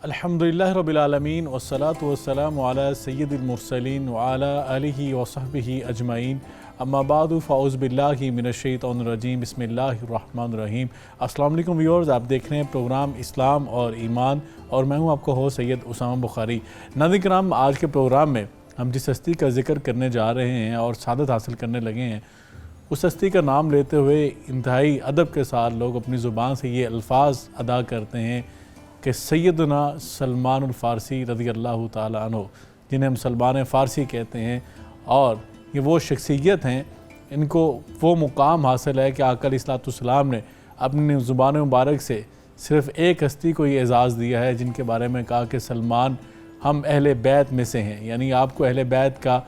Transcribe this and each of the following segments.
الحمدللہ رب العالمین والصلاة والسلام علی سید المرسلین وعلی آلہ وصحبہ اجمعین اما بعد فاعوذ باللہ من الشیطان الرجیم بسم اللہ الرحمن الرحیم۔ السلام علیکم ویورز، آپ دیکھ رہے ہیں پروگرام اسلام اور ایمان اور میں ہوں آپ کا ہوسٹ سید اسامہ بخاری۔ ناظرین کرام، آج کے پروگرام میں ہم جس ہستی کا ذکر کرنے جا رہے ہیں اور سعادت حاصل کرنے لگے ہیں، اس ہستی کا نام لیتے ہوئے انتہائی ادب کے ساتھ لوگ اپنی زبان سے یہ الفاظ ادا کرتے ہیں کہ سیدنا سلمان الفارسی رضی اللہ تعالیٰ عنہ، جنہیں ہم سلمان فارسی کہتے ہیں، اور یہ وہ شخصیت ہیں، ان کو وہ مقام حاصل ہے کہ آقا علیہ السلام نے اپنی زبان مبارک سے صرف ایک ہستی کو یہ اعزاز دیا ہے، جن کے بارے میں کہا کہ سلمان ہم اہل بیت میں سے ہیں، یعنی آپ کو اہل بیت کا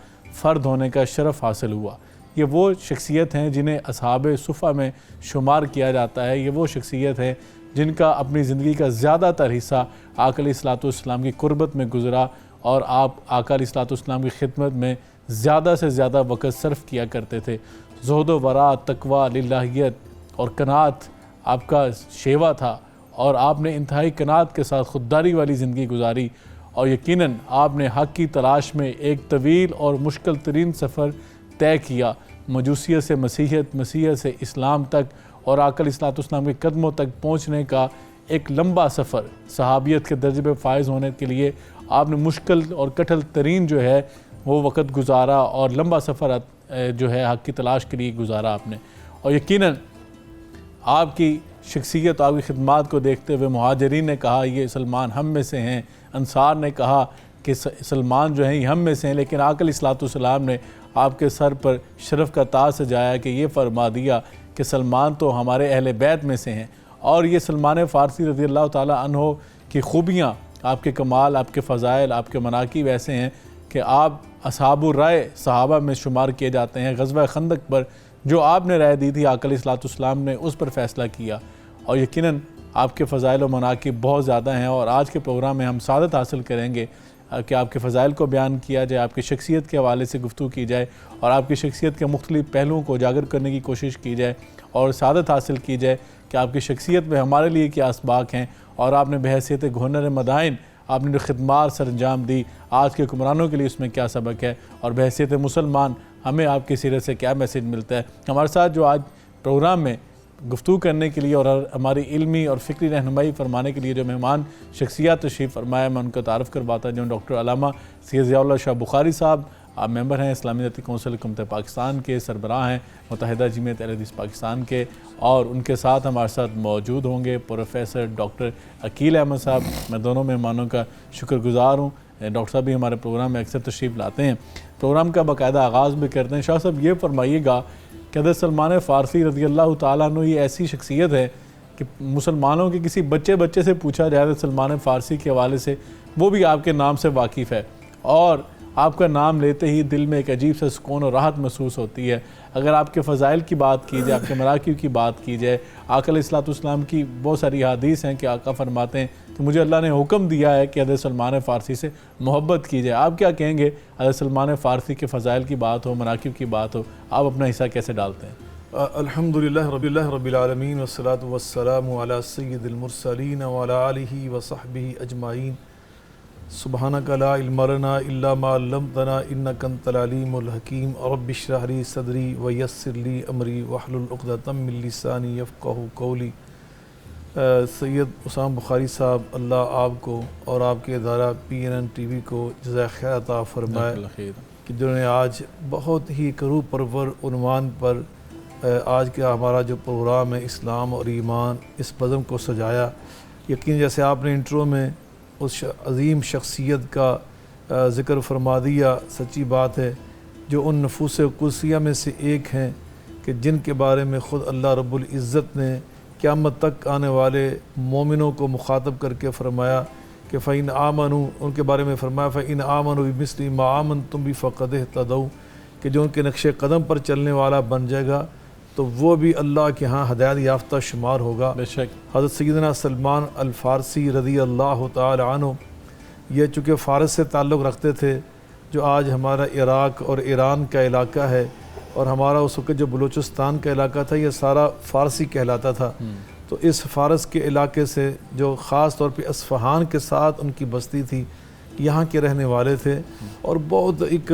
فرد ہونے کا شرف حاصل ہوا۔ یہ وہ شخصیت ہیں جنہیں اصحاب صفہ میں شمار کیا جاتا ہے، یہ وہ شخصیت ہے جن کا اپنی زندگی کا زیادہ تر حصہ آقا علیہ السلام کی قربت میں گزرا، اور آپ آقا علیہ السلام کی خدمت میں زیادہ سے زیادہ وقت صرف کیا کرتے تھے۔ زہد و ورع، تقویٰ، للہیت اور قناعت آپ کا شیوا تھا، اور آپ نے انتہائی قناعت کے ساتھ خودداری والی زندگی گزاری، اور یقیناً آپ نے حق کی تلاش میں ایک طویل اور مشکل ترین سفر طے کیا، مجوسیت سے مسیحیت، مسیحیت سے اسلام تک، اور آقا علیہ السلام کے قدموں تک پہنچنے کا ایک لمبا سفر۔ صحابیت کے درجے پہ فائز ہونے کے لیے آپ نے مشکل اور کٹھل ترین جو ہے وہ وقت گزارا، اور لمبا سفر جو ہے حق کی تلاش کے لیے گزارا آپ نے۔ اور یقیناً آپ کی شخصیت، آپ کی خدمات کو دیکھتے ہوئے مہاجرین نے کہا یہ سلمان ہم میں سے ہیں، انصار نے کہا کہ سلمان جو ہیں یہ ہم میں سے ہیں، لیکن آقا علیہ السلام نے آپ کے سر پر شرف کا تاج سجایا کہ یہ فرما دیا کہ سلمان تو ہمارے اہل بیت میں سے ہیں۔ اور یہ سلمان فارسی رضی اللہ تعالیٰ عنہ کی خوبیاں، آپ کے کمال، آپ کے فضائل، آپ کے مناقب ایسے ہیں کہ آپ اصحاب الرائے صحابہ میں شمار کیے جاتے ہیں۔ غزوہ خندق پر جو آپ نے رائے دی تھی، آقا علیہ السلام نے اس پر فیصلہ کیا، اور یقیناً آپ کے فضائل و مناقب بہت زیادہ ہیں، اور آج کے پروگرام میں ہم سعادت حاصل کریں گے کہ آپ کے فضائل کو بیان کیا جائے، آپ کی شخصیت کے حوالے سے گفتگو کی جائے، اور آپ کی شخصیت کے مختلف پہلوؤں کو اجاگر کرنے کی کوشش کی جائے، اور سعادت حاصل کی جائے کہ آپ کی شخصیت میں ہمارے لیے کیا اسباق ہیں، اور آپ نے بحیثیت گورنر مدائن آپ نے جو خدمات سر انجام دی، آج کے حکمرانوں کے لیے اس میں کیا سبق ہے، اور بحیثیت مسلمان ہمیں آپ کی سیرت سے کیا میسیج ملتا ہے۔ ہمارے ساتھ جو آج پروگرام میں گفتگو کرنے کے لیے اور ہماری علمی اور فکری رہنمائی فرمانے کے لیے جو مہمان شخصیات تشریف فرمایا، میں ان کا تعارف کرواتا ہوں۔ جو ڈاکٹر علامہ سید ضیاء اللہ شاہ بخاری صاحب، آپ ممبر ہیں اسلامی دعوتی کونسل حکومت پاکستان کے، سربراہ ہیں متحدہ جمعیت اہل حدیث پاکستان کے، اور ان کے ساتھ ہمارے ساتھ موجود ہوں گے پروفیسر ڈاکٹر عقیل احمد صاحب۔ میں دونوں مہمانوں کا شکر گزار ہوں۔ ڈاکٹر صاحب بھی ہمارے پروگرام میں اکثر تشریف لاتے ہیں، پروگرام کا باقاعدہ آغاز بھی کرتے ہیں۔ شاہ صاحب یہ فرمائیے گا کہ حضرت سلمان فارسی رضی اللہ تعالیٰ عنہ یہ ایسی شخصیت ہے کہ مسلمانوں کے کسی بچے سے پوچھا جائے حضرت سلمان فارسی کے حوالے سے، وہ بھی آپ کے نام سے واقف ہے، اور آپ کا نام لیتے ہی دل میں ایک عجیب سا سکون اور راحت محسوس ہوتی ہے۔ اگر آپ کے فضائل کی بات کی جائے، آپ کے مناقب کی بات کی جائے، آقا علیہ السلام کی بہت ساری حدیث ہیں کہ آقا فرماتے ہیں کہ مجھے اللہ نے حکم دیا ہے کہ حضرت سلمان فارسی سے محبت کی جائے۔ آپ کیا کہیں گے؟ حضرت سلمان فارسی کے فضائل کی بات ہو، مناقب کی بات ہو، آپ اپنا حصہ کیسے ڈالتے ہیں؟ الحمدللہ رب العالمین والصلاة والسلام علی سید المرسلین وعلی آلہ وصحبہ اجمعین۔ سبحانک لا علم لنا الا ما علمتنا انک انت العلیم الحکیم۔ رب اشرح لی صدری ویسر لی امری واحلل عقدۃ من لسانی یفقہوا قولی۔ سید اسامہ بخاری صاحب، اللہ آپ کو اور آپ کے ادارہ PNN TV کو جزائے خیر عطا فرمائے کہ جنہوں نے آج بہت ہی کرو پرور عنوان پر آج کا ہمارا جو پروگرام ہے اسلام اور ایمان، اس بزم کو سجایا۔ یقین جیسے آپ نے انٹرو میں اس عظیم شخصیت کا ذکر فرما دیا، سچی بات ہے، جو ان نفوس قدسیہ میں سے ایک ہیں کہ جن کے بارے میں خود اللہ رب العزت نے قیامت تک آنے والے مومنوں کو مخاطب کر کے فرمایا کہ فَإِنْ آمَنُوا، ان کے بارے میں فرمایا فَإِنْ آمَنُوا بِمِثْلِ مَا آمَنْتُمْ بِهِ فَقَدِ اهْتَدَوْا، کہ جو ان کے نقش قدم پر چلنے والا بن جائے گا تو وہ بھی اللہ کے ہاں ہدایت یافتہ شمار ہوگا۔ بے شک حضرت سیدنا سلمان الفارسی رضی اللہ تعالی عنہ یہ چونکہ فارس سے تعلق رکھتے تھے، جو آج ہمارا عراق اور ایران کا علاقہ ہے، اور ہمارا اس وقت جو بلوچستان کا علاقہ تھا یہ سارا فارسی کہلاتا تھا۔ تو اس فارس کے علاقے سے جو خاص طور پہ اصفہان کے ساتھ ان کی بستی تھی، یہاں کے رہنے والے تھے، اور بہت ایک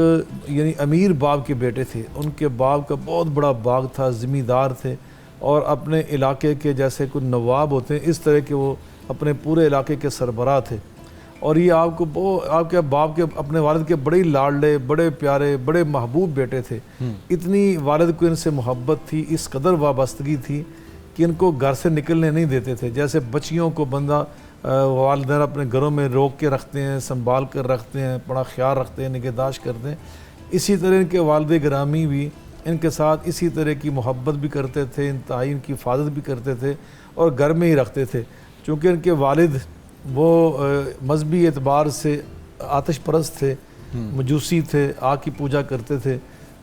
یعنی امیر باپ کے بیٹے تھے. ان کے باپ کا بہت بڑا باغ تھا، زمیندار تھے، اور اپنے علاقے کے جیسے کوئی نواب ہوتے ہیں اس طرح کے وہ اپنے پورے علاقے کے سربراہ تھے. اور یہ آپ کے باپ کے اپنے والد کے بڑے لاڈلے، بڑے پیارے، بڑے محبوب بیٹے تھے. اتنی والد کو ان سے محبت تھی، اس قدر وابستگی تھی کہ ان کو گھر سے نکلنے نہیں دیتے تھے. جیسے بچیوں کو بندہ والدین اپنے گھروں میں روک کے رکھتے ہیں، سنبھال کر رکھتے ہیں، بڑا خیال رکھتے ہیں، نگہداشت کرتے ہیں، اسی طرح ان کے والد گرامی بھی ان کے ساتھ اسی طرح کی محبت بھی کرتے تھے، انتہائی ان کی حفاظت بھی کرتے تھے اور گھر میں ہی رکھتے تھے. چونکہ ان کے والد وہ مذہبی اعتبار سے آتش پرست تھے، مجوسی تھے، آگ کی پوجا کرتے تھے.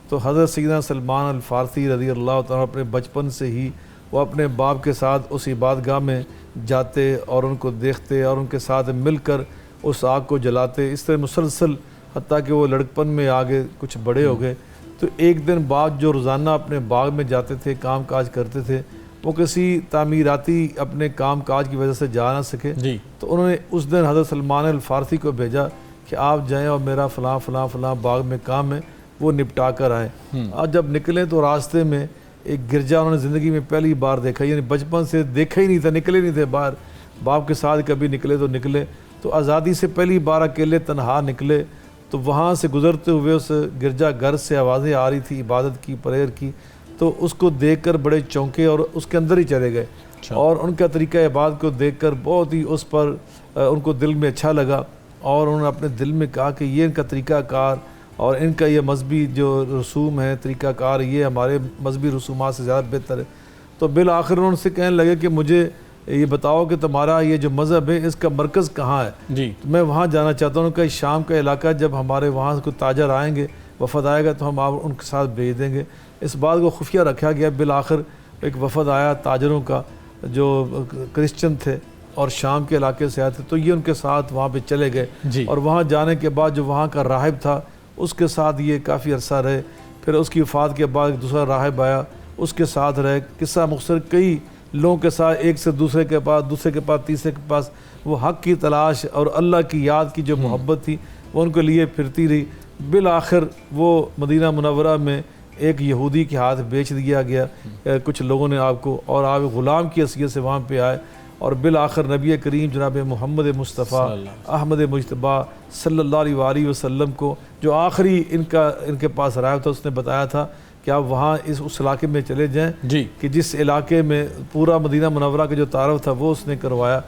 تو حضرت سیدنا سلمان الفارسی رضی اللہ تعالیٰ اپنے بچپن سے ہی وہ اپنے باپ کے ساتھ اس عبادتگاہ میں جاتے اور ان کو دیکھتے اور ان کے ساتھ مل کر اس آگ کو جلاتے. اس طرح مسلسل حتیٰ کہ وہ لڑکپن میں آگے کچھ بڑے ہو گئے. تو ایک دن بعد جو روزانہ اپنے باغ میں جاتے تھے، کام کاج کرتے تھے، وہ کسی تعمیراتی اپنے کام کاج کی وجہ سے جا نہ سکے. تو انہوں نے اس دن حضرت سلمان الفارسی کو بھیجا کہ آپ جائیں اور میرا فلاں فلاں فلاں باغ میں کام ہے وہ نپٹا کر آئیں. آج جب نکلے تو راستے میں ایک گرجا انہوں نے زندگی میں پہلی بار دیکھا، یعنی بچپن سے دیکھا ہی نہیں تھا، نکلے نہیں تھے باہر. باپ کے ساتھ کبھی نکلے تو نکلے، تو آزادی سے پہلی بار اکیلے تنہا نکلے. تو وہاں سے گزرتے ہوئے اس گرجا گھر سے آوازیں آ رہی تھی عبادت کی، پریئر کی. تو اس کو دیکھ کر بڑے چونکے اور اس کے اندر ہی چلے گئے. اور ان کا طریقہ عبادت کو دیکھ کر بہت ہی اس پر ان کو دل میں اچھا لگا، اور انہوں نے اپنے دل میں کہا کہ یہ ان کا طریقہ کار اور ان کا یہ مذہبی جو رسوم ہے، طریقہ کار، یہ ہمارے مذہبی رسومات سے زیادہ بہتر ہے. تو بالآخر انہوں نے سے کہنے لگے کہ مجھے یہ بتاؤ کہ تمہارا یہ جو مذہب ہے اس کا مرکز کہاں ہے؟ تو میں وہاں جانا چاہتا ہوں. کہ شام کا علاقہ، جب ہمارے وہاں سے کوئی تاجر آئیں گے، وفد آئے گا، تو ہم آپ ان کے ساتھ بھیج دیں گے. اس بات کو خفیہ رکھا گیا. بالآخر ایک وفد آیا تاجروں کا جو کرسچن تھے اور شام کے علاقے سے آئے تھے، تو یہ ان کے ساتھ وہاں پہ چلے گئے. اور وہاں جانے کے بعد جو وہاں کا راہب تھا اس کے ساتھ یہ کافی عرصہ رہے. پھر اس کی وفات کے بعد ایک دوسرا راہب آیا، اس کے ساتھ رہے. قصہ مختصر کئی لوگوں کے ساتھ، ایک سے دوسرے کے پاس، دوسرے کے پاس، تیسرے کے پاس، وہ حق کی تلاش اور اللہ کی یاد کی جو محبت تھی وہ ان کے لیے پھرتی رہی. بالآخر وہ مدینہ منورہ میں ایک یہودی کے ہاتھ بیچ دیا گیا کچھ لوگوں نے آپ کو، اور آپ غلام کی حیثیت سے وہاں پہ آئے. اور بالآخر نبی کریم جناب محمد مصطفیٰ احمد مجتبیٰ صلی اللہ علیہ وآلہ وسلم کو جو آخری ان کے پاس آیا تھا، اس نے بتایا تھا کہ آپ وہاں اس علاقے میں چلے جائیں کہ جس علاقے میں پورا مدینہ منورہ کا جو تعارف تھا وہ اس نے کروایا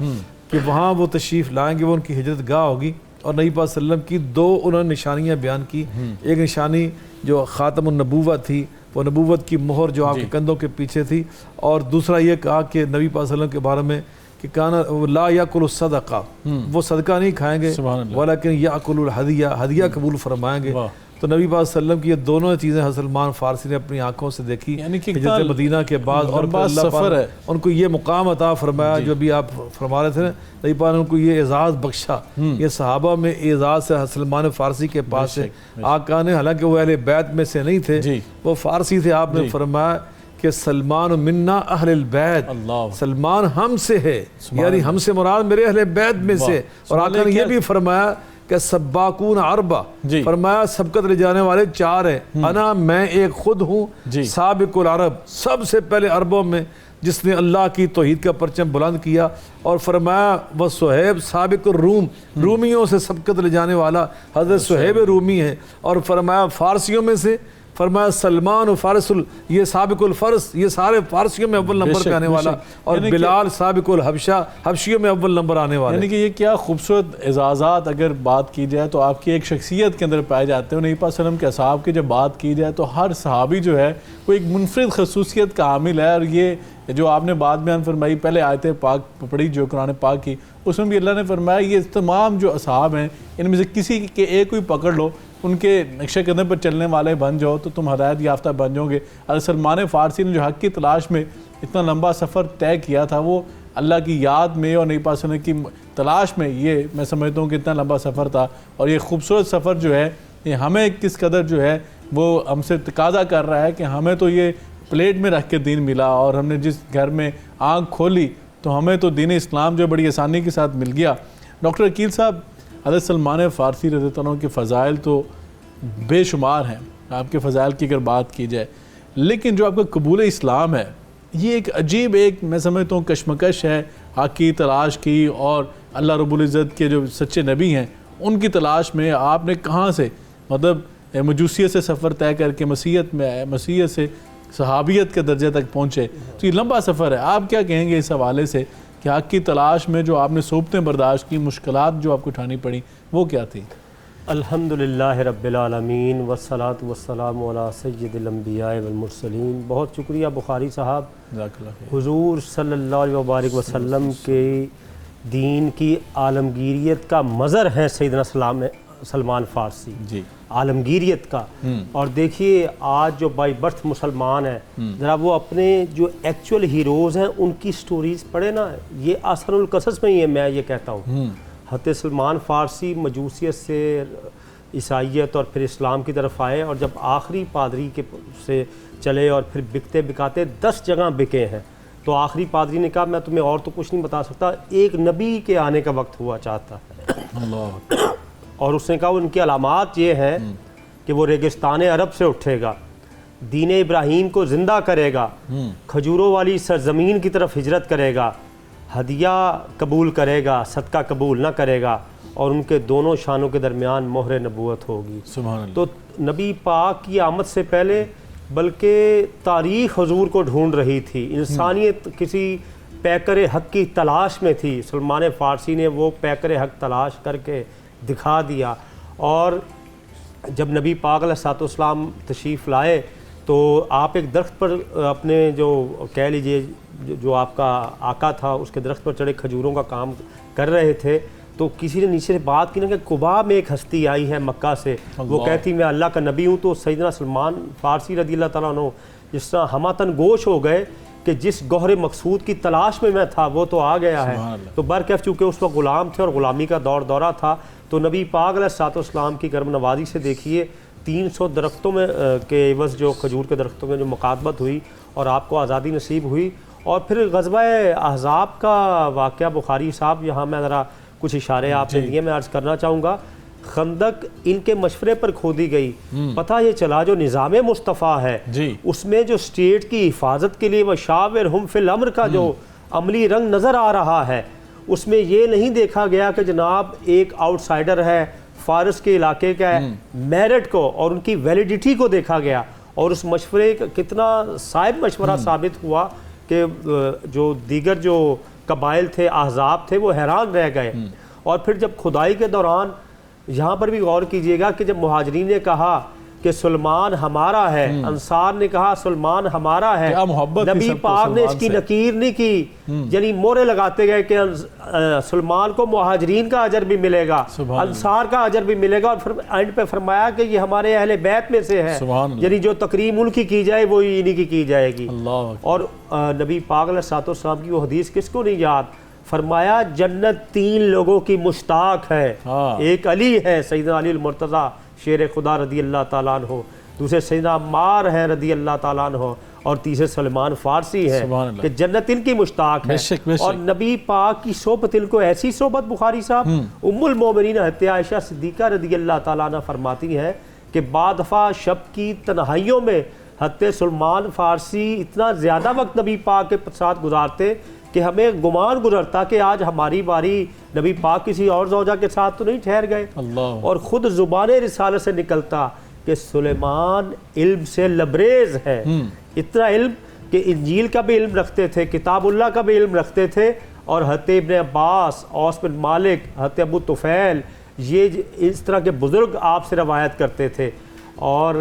کہ وہاں وہ تشریف لائیں گے، وہ ان کی ہجرت گاہ ہوگی. اور نبی پاک صلی اللہ علیہ وسلم کی دو انہوں نے نشانیاں بیان کی. ایک نشانی جو خاتم النبوہ تھی، وہ نبوت کی مہر جو آپ کے کندھوں کے پیچھے تھی. اور دوسرا یہ کہا کہ نبی پاک صلی اللہ علیہ وسلم کے بارے میں کہ کانا لا یاکل الصدقہ، وہ صدقہ نہیں کھائیں گے، ولیکن یاکل الہدیہ، ہدیہ قبول فرمائیں گے. تو نبی پاک صلی اللہ علیہ وسلم کی یہ دونوں چیزیں حضرت سلمان فارسی نے اپنی آنکھوں سے دیکھی ہجرت مدینہ کے بعد. اور اللہ پاک ان کو یہ مقام عطا فرمایا جو بھی آپ فرما رہے تھے. نبی پاک نے ان کو یہ اعزاز بخشا. یہ صحابہ میں اعزاز سے حضرت سلمان فارسی کے پاس ہے. آقا نے، حالانکہ وہ اہل بیت میں سے نہیں تھے، وہ فارسی تھے، آپ نے فرمایا کہ سلمان منا اہل البیت، سلمان ہم سے ہے، یعنی ہم سے مراد میرے اہل بیت میں سے. اور آقا نے یہ بھی فرمایا کہ سباکون عربہ، فرمایا سبقت لے جانے والے چار ہیں. انا، میں ایک خود ہوں، سابق العرب، سب سے پہلے عربوں میں جس نے اللہ کی توحید کا پرچم بلند کیا. اور فرمایا وہ صہیب سابق الروم، رومیوں سے سبقت لے جانے والا حضرت صہیب رومی ہے. اور فرمایا فارسیوں میں سے فرمایا سلمان و فارس یہ سابق الفرس، یہ سارے فارسیوں میں اول نمبر پہ آنے والا. اور بلال سابق الحبشہ، حبشیوں میں اول نمبر آنے والا. یعنی کہ یہ کیا خوبصورت اعزازات اگر بات کی جائے تو آپ کی ایک شخصیت کے اندر پائے جاتے ہیں. نبی پاک صلی اللہ علیہ وسلم کے اصحاب کی جب بات کی جائے تو ہر صحابی جو ہے وہ ایک منفرد خصوصیت کا حامل ہے. اور یہ جو آپ نے بات بیان فرمائی، پہلے آیت پاک پڑھی جو قرآن پاک کی، اس میں بھی اللہ نے فرمایا یہ تمام جو اصحاب ہیں ان میں سے کسی کے ایک کوئی پکڑ لو، ان کے نقشہ قدم پر چلنے والے بن جاؤ تو تم ہدایت یافتہ بن جاؤ گے. حضرت سلمان فارسی نے جو حق کی تلاش میں اتنا لمبا سفر طے کیا تھا، وہ اللہ کی یاد میں اور نبی پاک صلی اللہ علیہ وسلم کی تلاش میں، یہ میں سمجھتا ہوں کہ اتنا لمبا سفر تھا. اور یہ خوبصورت سفر جو ہے یہ ہمیں کس قدر جو ہے وہ ہم سے تقاضا کر رہا ہے کہ ہمیں تو یہ پلیٹ میں رکھ کے دین ملا، اور ہم نے جس گھر میں آنکھ کھولی تو ہمیں تو دین اسلام جو بڑی آسانی کے ساتھ مل گیا۔ ڈاکٹر عقیل صاحب، حضرت سلمان فارسی رضی اللہ عنہ کے فضائل تو بے شمار ہیں، آپ کے فضائل کی اگر بات کی جائے، لیکن جو آپ کا قبول اسلام ہے یہ ایک عجیب، ایک میں سمجھتا ہوں کشمکش ہے حق کی تلاش کی، اور اللہ رب العزت کے جو سچے نبی ہیں ان کی تلاش میں آپ نے کہاں سے مطلب مجوسیت سے سفر طے کر کے مسیحیت میں آئے، مسیحیت سے صحابیت کے درجے تک پہنچے، تو یہ لمبا سفر ہے۔ آپ کیا کہیں گے اس حوالے سے کہ حق کی تلاش میں جو آپ نے صعوبتیں برداشت کی، مشکلات جو آپ کو اٹھانی پڑیں، وہ کیا تھی؟ الحمدللہ رب العالمین والصلاة والسلام علی سید الانبیاء والمرسلین۔ بہت شکریہ بخاری صاحب، جزاک اللہ خیر۔ حضور صلی اللہ علیہ وبارک وسلم کے دین کی عالمگیریت کا مظہر ہیں سیدنا سلمان فارسی، جی، عالمگیریت کا۔ اور دیکھیے آج جو بائی برتھ مسلمان ہیں، ذرا وہ اپنے جو ایکچول ہیروز ہیں ان کی سٹوریز پڑھیں نا، یہ احسن القصص میں ہی ہے، میں یہ کہتا ہوں۔ حضرت سلمان فارسی مجوسیت سے عیسائیت اور پھر اسلام کی طرف آئے، اور جب آخری پادری کے سے چلے اور پھر بکتے بکاتے 10 جگہ بکے ہیں، تو آخری پادری نے کہا میں تمہیں اور تو کچھ نہیں بتا سکتا، ایک نبی کے آنے کا وقت ہوا چاہتا ہے۔ اللہ، اور اس نے کہا ان کی علامات یہ ہیں کہ وہ ریگستان عرب سے اٹھے گا، دین ابراہیم کو زندہ کرے گا، کھجوروں والی سرزمین کی طرف ہجرت کرے گا، ہدیہ قبول کرے گا، صدقہ قبول نہ کرے گا، اور ان کے دونوں شانوں کے درمیان مہر نبوت ہوگی۔ سبحان اللہ۔ تو نبی پاک کی آمد سے پہلے بلکہ تاریخ حضور کو ڈھونڈ رہی تھی، انسانیت کسی پیکر حق کی تلاش میں تھی۔ سلمان فارسی نے وہ پیکر حق تلاش کر کے دکھا دیا۔ اور جب نبی پاک علیہ السلام تشریف لائے تو آپ ایک درخت پر اپنے جو کہہ لیجئے جو آپ کا آقا تھا اس کے درخت پر چڑھے کھجوروں کا کام کر رہے تھے، تو کسی نے نیچے سے بات کی نا کہ قباء میں ایک ہستی آئی ہے مکہ سے، وہ کہتی میں اللہ کا نبی ہوں۔ تو سیدنا سلمان فارسی رضی اللہ تعالیٰ عنہ جس طرح ہماتن گوش ہو گئے کہ جس گوہر مقصود کی تلاش میں تھا وہ تو آ گیا ہے۔ تو برکیف چونکہ اس وقت غلام تھے اور غلامی کا دورہ تھا، تو نبی پاک علیہ السلام کی کرم نوازی سے دیکھیے 300 درختوں میں کے عوض جو کھجور کے درختوں میں جو مقاتبت ہوئی اور آپ کو آزادی نصیب ہوئی۔ اور پھر غزوہ احزاب کا واقعہ بخاری صاحب، یہاں میں ذرا کچھ اشارے آپ نے دیے، میں عرض کرنا چاہوں گا۔ خندق ان کے مشورے پر کھودی گئی، پتہ یہ چلا جو نظام مصطفیٰ ہے اس میں جو اسٹیٹ کی حفاظت کے لیے وشاورہم فی الامر کا جو عملی رنگ نظر آ رہا ہے، اس میں یہ نہیں دیکھا گیا کہ جناب ایک آؤٹ سائڈر ہے فارس کے علاقے کا ہے، میرٹ کو اور ان کی ویلیڈیٹی کو دیکھا گیا، اور اس مشورے کا کتنا صائب مشورہ ثابت ہوا کہ جو دیگر جو قبائل تھے، احزاب تھے، وہ حیران رہ گئے۔ اور پھر جب کھدائی کے دوران یہاں پر بھی غور کیجئے گا کہ جب مہاجرین نے کہا کہ سلمان ہمارا ہے، انصار نے کہا سلمان ہمارا ہے، نبی پاک نے اس کی نکیر نہیں کی، یعنی مورے لگاتے گئے کہ سلمان کو مہاجرین کا اجر بھی ملے گا، انصار کا اجر بھی ملے گا، اور پھر اینڈ پہ فرمایا کہ یہ ہمارے اہل بیت میں سے ہے، یعنی جو تکریم ان کی جائے وہ انہی کی جائے گی۔ اور نبی پاک علیہ السلام کی وہ حدیث کس کو نہیں یاد، فرمایا جنت 3 لوگوں کی مشتاق ہے، ایک علی ہے سیدنا علی المرتضیٰ شیر خدا رضی اللہ تعالیٰ عنہ، دوسرے سیدنا عمار ہیں رضی اللہ تعالیٰ عنہ، اور تیسرے سلمان فارسی ہے کہ جنت ان کی مشتاق ہے۔ اور نبی پاک کی صحبت، ان کو ایسی صحبت بخاری صاحب ام المومنین حضرت عائشہ صدیقہ رضی اللہ تعالیٰ عنہ فرماتی ہیں کہ بعد دفعہ شب کی تنہائیوں میں حضرت سلمان فارسی اتنا زیادہ وقت نبی پاک کے ساتھ گزارتے کہ ہمیں گمان گزرتا کہ آج ہماری باری نبی پاک کسی اور زوجہ کے ساتھ تو نہیں ٹھہر گئے۔ اور خود زبان رسالت سے نکلتا کہ سلیمان علم سے لبریز ہے، اتنا علم کہ انجیل کا بھی علم رکھتے تھے، کتاب اللہ کا بھی علم رکھتے تھے، اور حضرت ابن عباس، اوس بن مالک، حضرت ابو طفیل، یہ اس طرح کے بزرگ آپ سے روایت کرتے تھے۔ اور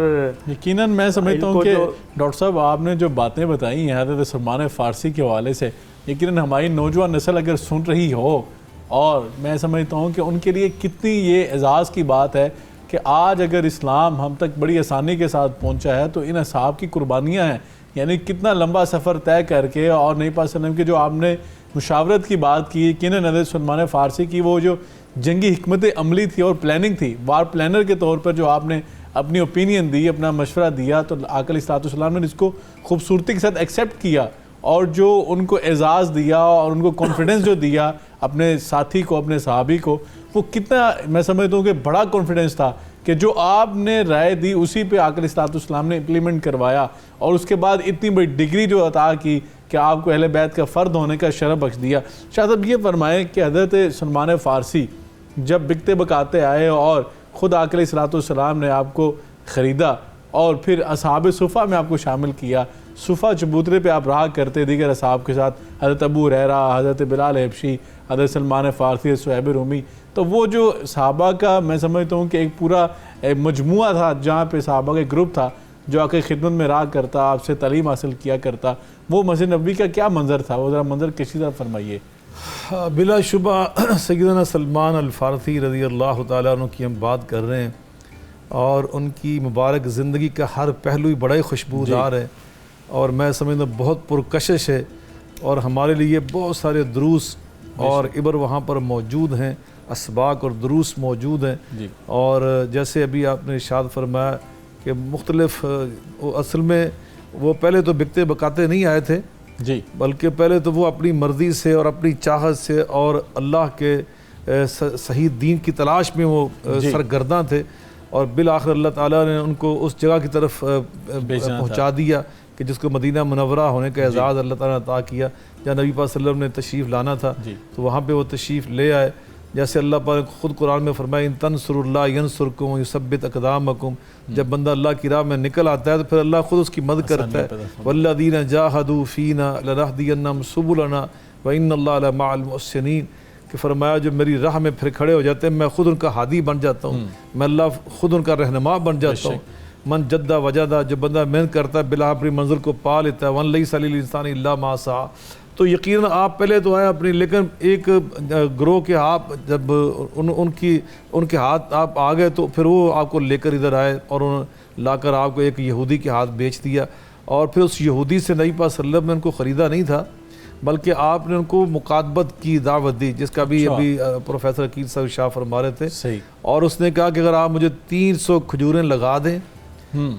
یقیناً میں سمجھتا ہوں کہ ڈاکٹر صاحب آپ نے جو باتیں بتائی ہیں حضرت سلمان فارسی کے حوالے سے، یقیناً ہماری نوجوان نسل اگر سن رہی ہو، اور میں سمجھتا ہوں کہ ان کے لیے کتنی یہ اعزاز کی بات ہے کہ آج اگر اسلام ہم تک بڑی آسانی کے ساتھ پہنچا ہے تو ان اصحاب کی قربانیاں ہیں، یعنی کتنا لمبا سفر طے کر کے، اور نبی پاک صلی اللہ علیہ وسلم کی جو آپ نے مشاورت کی بات کی، یقیناً حضرت سلمان فارسی کی وہ جو جنگی حکمت عملی تھی اور پلاننگ تھی، وار پلانر کے طور پر جو آپ نے اپنی اوپینین دی, اپنا مشورہ دیا, تو آقا علیہ الصلوۃ والسلام نے اس کو خوبصورتی کے ساتھ ایکسیپٹ کیا, اور جو ان کو اعزاز دیا اور ان کو کانفیڈنس جو دیا اپنے ساتھی کو, اپنے صحابی کو, وہ کتنا میں سمجھتا ہوں کہ بڑا کانفیڈنس تھا کہ جو آپ نے رائے دی اسی پہ آقا علیہ الصلوۃ والسلام نے امپلیمنٹ کروایا, اور اس کے بعد اتنی بڑی ڈگری جو عطا کی کہ آپ کو اہل بیت کا فرد ہونے کا شرف بخش دیا. شاہ صاحب یہ فرمائیں کہ حضرت سلمان فارسی جب بکتے بکاتے آئے اور خود آقا علیہ الصلوۃ والسلام نے آپ کو خریدا اور پھر اصحاب صفہ میں آپ کو شامل کیا, صفہ چبوترے پہ آپ رہا کرتے دیگر اصحاب کے ساتھ, حضرت ابو ہریرہ, حضرت بلال حبشی, حضرت سلمان فارسی, صہیب رومی, تو وہ جو صحابہ کا میں سمجھتا ہوں کہ ایک پورا مجموعہ تھا جہاں پہ صحابہ کا گروپ تھا جو آقا کی خدمت میں رہا کرتا, آپ سے تعلیم حاصل کیا کرتا, وہ مسجد نبوی کا کیا منظر تھا, وہ ذرا منظر کسی طرح فرمائیے. بلا شبہ سیدنا سلمان الفارسی رضی اللہ تعالیٰ عنہ کی ہم بات کر رہے ہیں, اور ان کی مبارک زندگی کا ہر پہلو ہی بڑا ہی خوشبودار ہے, اور میں سمجھتا ہوں بہت پرکشش ہے, اور ہمارے لیے بہت سارے دروس اور عبر وہاں پر موجود ہیں, اسباق اور دروس موجود ہیں. اور جیسے ابھی آپ نے ارشاد فرمایا کہ مختلف, اصل میں وہ پہلے تو بکتے بکاتے نہیں آئے تھے, بلکہ پہلے تو وہ اپنی مرضی سے اور اپنی چاہت سے اور اللہ کے صحیح دین کی تلاش میں وہ سرگرداں تھے, اور بالآخر اللہ تعالیٰ نے ان کو اس جگہ کی طرف پہنچا دیا کہ جس کو مدینہ منورہ ہونے کا اعزاز اللہ تعالیٰ نے عطا کیا, جہاں نبی پاک صلی اللہ علیہ وسلم نے تشریف لانا تھا تو وہاں پہ وہ تشریف لے آئے. جیسے اللہ پاک نے خود قرآن میں فرمایا ان تنصروا اللہ ینصرکم ویثبت اقدامکم, جب بندہ اللہ کی راہ میں نکل آتا ہے تو پھر اللہ خود اس کی مدد کرتا ہے. والذین جاہدوا فینا لنہدینہم سبلنا وان اللہ لمع المحسنین, کہ فرمایا جو میری راہ میں پھر کھڑے ہو جاتے ہیں میں خود ان کا ہادی بن جاتا ہوں, میں اللہ خود ان کا رہنما بن جاتا ہوں. من جدہ وجدہ, جو بندہ محنت کرتا ہے بلا اپنی منزل کو پا لیتا ہے. وَن لَيْسَ لِلْإِنسَانِ إِلَّا مَا سَعَىٰ, تو یقیناً آپ پہلے تو آئے اپنی, لیکن ایک گروہ کے آپ جب ان کے ہاتھ آپ آ گئے تو پھر وہ آپ کو لے کر ادھر آئے اور انہوں نے لا کر آپ کو ایک یہودی کے ہاتھ بیچ دیا, اور پھر اس یہودی سے نبی پاک صلی اللہ علیہ وسلم نے ان کو خریدا نہیں تھا بلکہ آپ نے ان کو مکاتبت کی دعوت دی, جس کا بھی ابھی پروفیسر عقیل صاحب شاہ فرما رہے تھے. اور اس نے کہا کہ اگر آپ مجھے 300 کھجوریں لگا دیں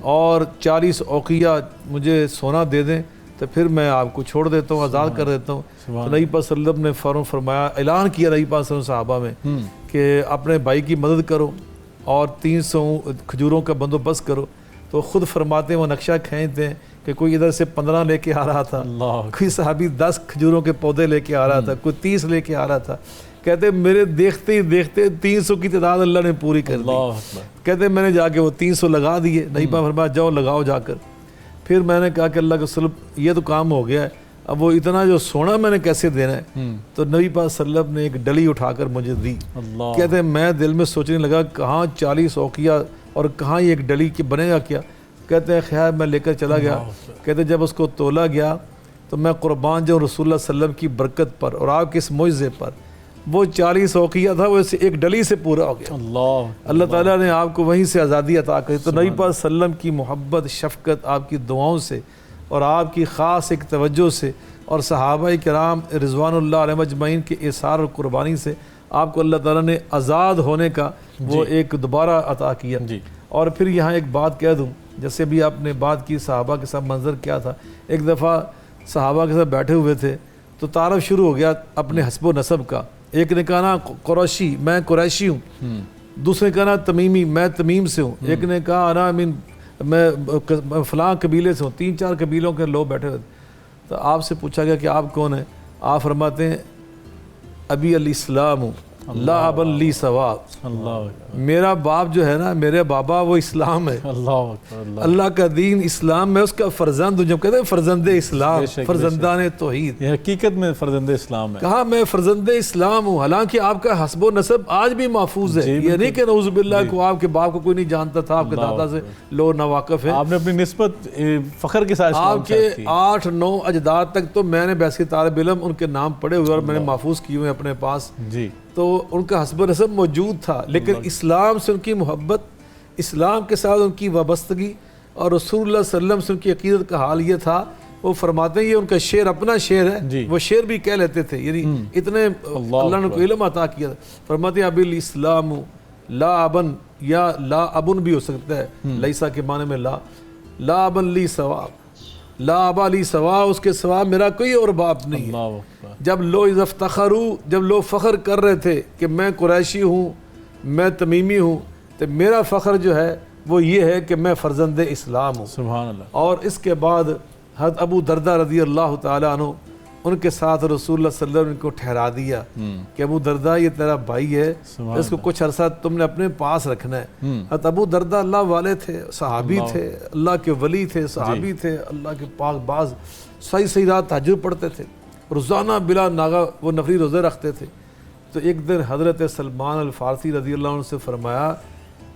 اور 40 اوقیہ مجھے سونا دے دیں تو پھر میں آپ کو چھوڑ دیتا ہوں, آزاد کر دیتا ہوں. تو نبی پاک صلی اللہ علیہ وسلم نے فوراً فرمایا, اعلان کیا نبی پاک صلی اللہ علیہ وسلم صحابہ میں کہ اپنے بھائی کی مدد کرو اور 300 کھجوروں کا بندوبست کرو. تو خود فرماتے ہیں وہ نقشہ کھینچتے ہیں کہ کوئی ادھر سے 15 لے کے آ رہا تھا, کوئی صحابی 10 کھجوروں کے پودے لے کے آ رہا تھا, کوئی 30 لے کے آ رہا تھا. کہتے میرے دیکھتے ہی دیکھتے 300 کی تعداد اللہ نے پوری کر دی. کہتے میں نے جا کے وہ 300 لگا دیے. نبی پاک فرمایا جاؤ لگاؤ جا کر. پھر میں نے کہا کہ اللہ کے رسول یہ تو کام ہو گیا ہے, اب وہ اتنا جو سونا میں نے کیسے دینا ہے؟ تو نبی پاک صلی اللہ علیہ وسلم نے ایک ڈلی اٹھا کر مجھے دی. کہتے ہیں میں دل میں سوچنے لگا کہاں 40 اوقیہ اور کہاں یہ ایک ڈلی کی بنے گا کیا. کہتے ہیں خیر میں لے کر چلا گیا. کہتے جب اس کو تولا گیا تو میں قربان جاؤں رسول اللہ صلی اللہ علیہ وسلم کی برکت پر اور آپ کے اس معجزے پر, وہ 40 اوقیہ تھا وہ ایک ڈلی سے پورا ہو گیا. اللہ تعالیٰ نے آپ کو وہیں سے آزادی عطا کری. تو نبی پاک صلی اللہ علیہ وسلم کی محبت, شفقت, آپ کی دعاؤں سے اور آپ کی خاص ایک توجہ سے اور صحابہ کرام رضوان اللہ علیہم اجمعین کے اثار اور قربانی سے آپ کو اللہ تعالیٰ نے آزاد ہونے کا وہ ایک دوبارہ عطا کیا. اور پھر یہاں ایک بات کہہ دوں, جیسے بھی آپ نے بات کی صحابہ کے ساتھ منظر کیا تھا. ایک دفعہ صحابہ کے ساتھ بیٹھے ہوئے تھے تو تعارف شروع ہو گیا اپنے حسب و نسب کا. ایک نے کہا نا قریشی, میں قریشی ہوں. دوسرے نے کہا نا تمیمی, میں تمیم سے ہوں. ایک نے کہا انا میں فلاں قبیلے سے ہوں. 3-4 قبیلوں کے لوگ بیٹھے ہوئے. تو آپ سے پوچھا گیا کہ آپ کون ہیں؟ آپ فرماتے ہیں ابی الاسلام لا ابا لی ثواب. میرا باپ جو ہے نا, میرے بابا وہ اسلام ہے. اللہ کا دین اسلام, میں اس کا فرزند ہوں. جب کہتے ہیں فرزند اسلام, فرزندان توحید, یہ حقیقت میں فرزند اسلام ہے. کہا میں فرزند اسلام ہوں. حالانکہ آپ کا حسب و نسب آج بھی محفوظ ہے. یہ نہیں کہ نعوذ باللہ کو آپ کے باپ کو کوئی نہیں جانتا تھا, آپ کے دادا سے لوگ ناواقف ہیں. آپ نے اپنی نسبت فخر کے ساتھ آپ کے 8-9 اجداد تک تو میں نے بیسکی طالب علم ان کے نام پڑھے ہوئے اور میں نے محفوظ کیے ہوئے اپنے پاس. تو ان کا حسب و نسب موجود تھا, لیکن اسلام سے ان کی محبت, اسلام کے ساتھ ان کی وابستگی اور رسول اللہ صلی اللہ علیہ وسلم سے ان کی عقیدت کا حال یہ تھا. وہ فرماتے ہیں یہ ان کا شعر اپنا شعر ہے, وہ شعر بھی کہہ لیتے تھے, یعنی اتنے اللہ نے کو علم عطا کیا. فرماتے ہیں ابی الاسلام لا ابن یا لا ابن بھی ہو سکتا ہے، لیسا کے معنی میں لا ابن لی سوا، لا ابا لی سوا، اس کے سوا میرا کوئی اور باپ نہیں ہے۔ اللہ اکبر۔ جب لوگ اذا افتخروا، جب لوگ فخر کر رہے تھے کہ میں قریشی ہوں، میں تمیمی ہوں، تو میرا فخر جو ہے وہ یہ ہے کہ میں فرزند اسلام ہوں۔ سبحان اللہ۔ اور اس کے بعد حضرت ابو دردہ رضی اللہ تعالیٰ عنہ، ان کے ساتھ رسول اللہ صلی اللہ علیہ وسلم کو ٹھہرا دیا کہ ابو دردہ یہ تیرا بھائی ہے، اس کو کچھ عرصہ تم نے اپنے پاس رکھنا ہے۔ حضرت ابو دردہ اللہ والے تھے، صحابی تھے، اللہ کے ولی تھے، صحابی تھے، اللہ کے پاک باز، صحیح رات تہجد پڑھتے تھے، روزانہ بلا ناغہ وہ نفلی روزے رکھتے تھے۔ تو ایک دن حضرت سلمان الفارسی رضی اللہ عنہ سے فرمایا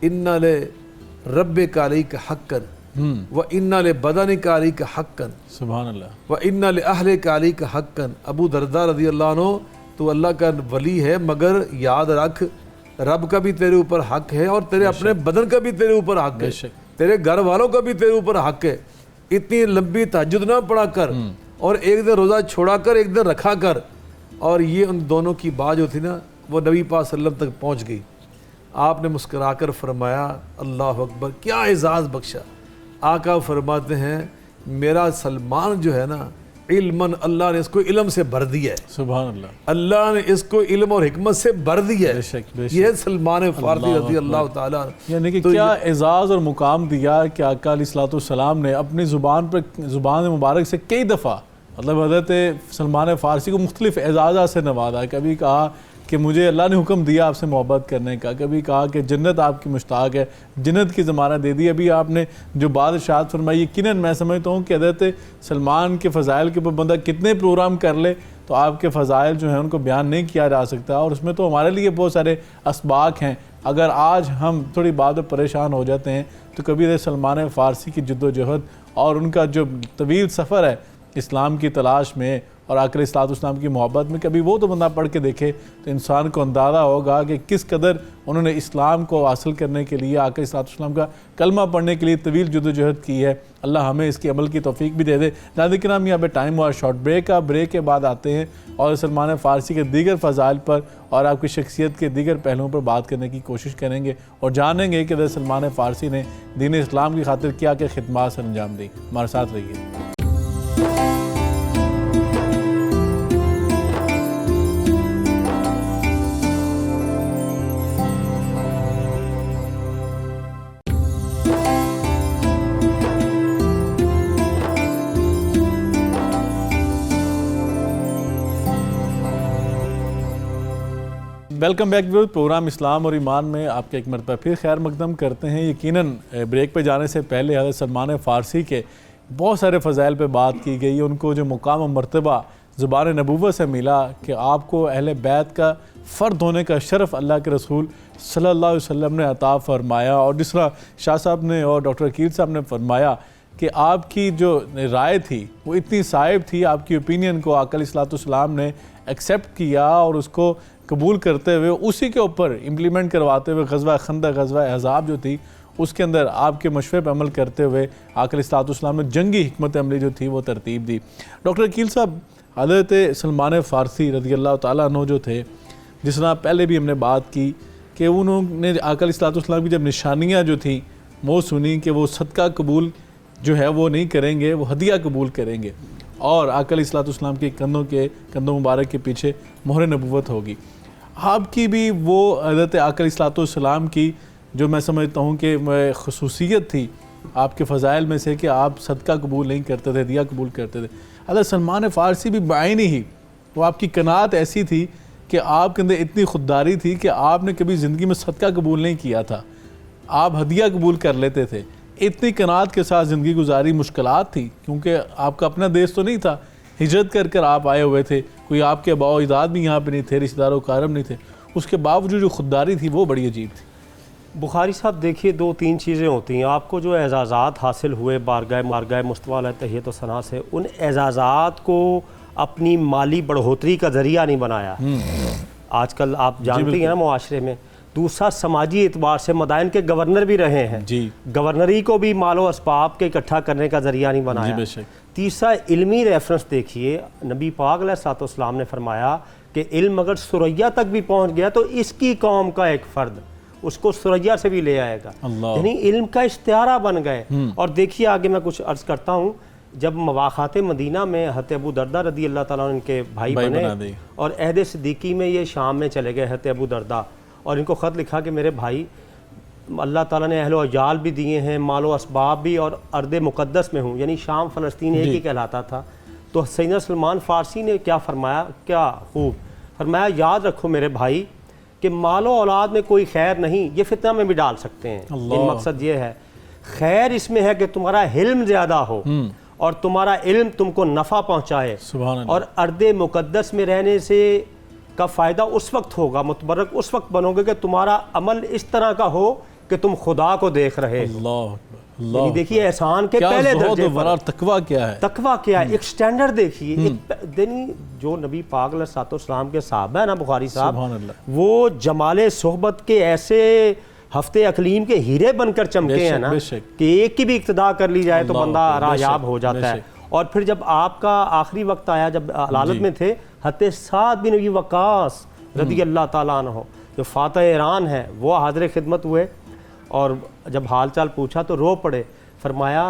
اِنَّ لِرَبِّكَ عَلَيْكَ حَقًّا وَإِنَّ لِبَدَنِكَ عَلَيْكَ حَقًّا سبحان اللہ۔ وَإِنَّ لِأَهْلِكَ عَلَيْكَ حَقًّا۔ ابو دردہ رضی اللہ عنہ، تو اللہ کا ولی ہے، مگر یاد رکھ رب کا بھی تیرے اوپر حق ہے اور تیرے اپنے بدن کا بھی تیرے اوپر حق ہے، تیرے گھر والوں کا بھی تیرے اوپر حق ہے۔ اتنی لمبی تہجد نہ پڑھا کر اور ایک دن روزہ چھوڑا کر ایک دن رکھا کر۔ اور یہ ان دونوں کی بات جو تھی نا وہ نبی پاک صلی اللہ علیہ وسلم تک پہنچ گئی۔ آپ نے مسکرا کر فرمایا اللہ اکبر، کیا اعزاز بخشا۔ آقا فرماتے ہیں میرا سلمان جو ہے نا، علماً اللہ نے اس کو علم سے بھر دیا ہے، سبحان اللہ۔ اللہ نے اس کو علم اور حکمت سے بھر دیا ہے۔ بے شک بے شک۔ یہ سلمان فارسی رضی اللہ تعالیٰ یعنی کہ کیا اعزاز اور مقام دیا کہ آقا علیہ الصلوۃ والسلام نے اپنی زبان مبارک سے کئی دفعہ مطلب حضرت سلمان فارسی کو مختلف اعزازات سے نوازا۔ کبھی کہا کہ مجھے اللہ نے حکم دیا آپ سے محبت کرنے کا، کبھی کہا کہ جنت آپ کی مشتاق ہے، جنت کی ضمانت دے دی۔ ابھی آپ نے جو بات ارشاد فرمائی، یقیناً میں سمجھتا ہوں کہ حضرت سلمان کے فضائل کے اوپر بندہ کتنے پروگرام کر لے تو آپ کے فضائل جو ہیں ان کو بیان نہیں کیا جا سکتا، اور اس میں تو ہمارے لیے بہت سارے اسباق ہیں۔ اگر آج ہم تھوڑی بات میں پریشان ہو جاتے ہیں تو کبھی حضرت سلمان فارسی کی جد و جہد اور ان کا جو طویل سفر ہے اسلام کی تلاش میں اور آقا علیہ الصلوۃ والسلام کی محبت میں، کبھی وہ تو بندہ پڑھ کے دیکھے تو انسان کو اندازہ ہوگا کہ کس قدر انہوں نے اسلام کو حاصل کرنے کے لیے، آقا علیہ الصلوۃ والسلام کا کلمہ پڑھنے کے لیے طویل جد و جہد کی ہے۔ اللہ ہمیں اس کے عمل کی توفیق بھی دے دے۔ ناظرین کرام، یہاں پہ ٹائم ہوا شارٹ بریک کا، بریک کے بعد آتے ہیں اور سلمان فارسی کے دیگر فضائل پر اور آپ کی شخصیت کے دیگر پہلوؤں پر بات کرنے کی کوشش کریں گے اور جانیں گے کہ حضرت سلمان فارسی نے دین اسلام کی خاطر کیا کیا خدمات سر انجام دی۔ ہمارے ساتھ رہیے۔ ویلکم بیک ویور، پروگرام اسلام اور ایمان میں آپ کے ایک مرتبہ پھر خیر مقدم کرتے ہیں۔ یقیناً بریک پہ جانے سے پہلے حضرت سلمان فارسی کے بہت سارے فضائل پہ بات کی گئی، ان کو جو مقام و مرتبہ زبان نبوت سے ملا کہ آپ کو اہل بیت کا فرد ہونے کا شرف اللہ کے رسول صلی اللہ علیہ وسلم نے عطا فرمایا، اور جس طرح شاہ صاحب نے اور ڈاکٹر عقیل صاحب نے فرمایا کہ آپ کی جو رائے تھی وہ اتنی صائب تھی، آپ کی اوپینین کو آقا علیہ الصلوۃ والسلام نے ایکسیپٹ کیا اور اس کو قبول کرتے ہوئے اسی کے اوپر امپلیمنٹ کرواتے ہوئے غزوہ خندق، غزوہ احزاب جو تھی اس کے اندر آپ کے مشورے پر عمل کرتے ہوئے آقا علیہ الصلوۃ والسلام نے جنگی حکمت عملی جو تھی وہ ترتیب دی۔ ڈاکٹر عقیل صاحب، حضرت سلمان فارسی رضی اللہ تعالیٰ عنہ جو تھے، جس طرح پہلے بھی ہم نے بات کی کہ انہوں نے آقا علیہ الصلوۃ والسلام کی جب نشانیاں جو تھیں وہ سنی کہ وہ صدقہ قبول جو ہے وہ نہیں کریں گے، وہ ہدیہ قبول کریں گے، اور آقا علیہ الصلوۃ والسلام کے کندھوں مبارک کے پیچھے مہر نبوت ہوگی۔ آپ کی بھی وہ حضرت آقا علیہ الصلوۃ والسلام کی جو میں سمجھتا ہوں کہ خصوصیت تھی آپ کے فضائل میں سے کہ آپ صدقہ قبول نہیں کرتے تھے، ہدیہ قبول کرتے تھے۔ حضرت سلمان فارسی بھی بعین ہی وہ آپ کی قناعت ایسی تھی کہ آپ کے اندر اتنی خودداری تھی کہ آپ نے کبھی زندگی میں صدقہ قبول نہیں کیا تھا، آپ ہدیہ قبول کر لیتے تھے۔ اتنی قناعت کے ساتھ زندگی گزاری مشکلات تھی کیونکہ آپ کا اپنا دیش تو نہیں تھا، ہجرت کر کر آپ آئے ہوئے تھے، کوئی آپ کے آباء و اجداد بھی یہاں پہ نہیں تھے، رشتہ دار و اقارب نہیں تھے، اس کے باوجود جو خودداری تھی وہ بڑی عجیب تھی۔ بخاری صاحب دیکھیے، دو تین چیزیں ہوتی ہیں، آپ کو جو اعزازات حاصل ہوئے بارگاہ مصطفیٰ علیہ تحیت و ثنا سے، ان اعزازات کو اپنی مالی بڑھوتری کا ذریعہ نہیں بنایا۔ آج کل آپ جانتے ہیں نا معاشرے میں، دوسرا سماجی اعتبار سے مدائن کے گورنر بھی رہے ہیں، گورنری کو بھی مال و اسباب کے اکٹھا کرنے کا ذریعہ نہیں بنایا۔ تیسرا علمی ریفرنس دیکھیے، نبی پاک علیہ الصلوۃ والسلام نے فرمایا کہ علم اگر ثریا تک بھی پہنچ گیا تو اس کی قوم کا ایک فرد اس کو ثریا سے بھی لے آئے گا. یعنی علم کا اشتہارہ بن گئے. اور دیکھیے آگے میں کچھ عرض کرتا ہوں، جب مواخات مدینہ میں حضرت ابو دردہ رضی اللہ تعالیٰ ان کے بھائی بنے اور عہد صدیقی میں یہ شام میں چلے گئے حضرت ابو دردہ، اور ان کو خط لکھا کہ میرے بھائی اللہ تعالیٰ نے اہل و عیال بھی دیے ہیں، مال و اسباب بھی، اور ارض مقدس میں ہوں، یعنی شام فلسطین ایک ہی کہلاتا تھا. تو سیدنا سلمان فارسی نے کیا فرمایا، کیا خوب فرمایا، یاد رکھو میرے بھائی کہ مال و اولاد میں کوئی خیر نہیں، یہ فتنہ میں بھی ڈال سکتے ہیں. مقصد یہ ہے، خیر اس میں ہے کہ تمہارا علم زیادہ ہو اور تمہارا علم تم کو نفع پہنچائے. اور ارض مقدس میں رہنے سے کا فائدہ اس وقت ہوگا، متبرک اس وقت بنو گے کہ تمہارا عمل اس طرح کا ہو کہ تم خدا کو دیکھ رہے ہو. یعنی دیکھیے احسان کے پہلے درجے پر تقویٰ کیا ہے، تقویٰ کیا ہے، ایک سٹینڈرڈ دیکھیے. یعنی جو نبی پاک علیہ الصلوۃ والسلام کے صحابہ ہیں نا، بخاری صاحب، وہ جمال صحبت کے ایسے ہفتے اقلیم کے ہیرے بن کر چمکے ہیں نا کہ ایک کی بھی اقتدا کر لی جائے تو بندہ راہیاب ہو جاتا ہے. اور پھر جب آپ کا آخری وقت آیا، جب علالت میں تھے، حضرت سعد بن ابی وقاص رضی اللہ تعالیٰ عنہ جو فاتح ایران ہے، وہ حاضر خدمت ہوئے اور جب حال چال پوچھا تو رو پڑے. فرمایا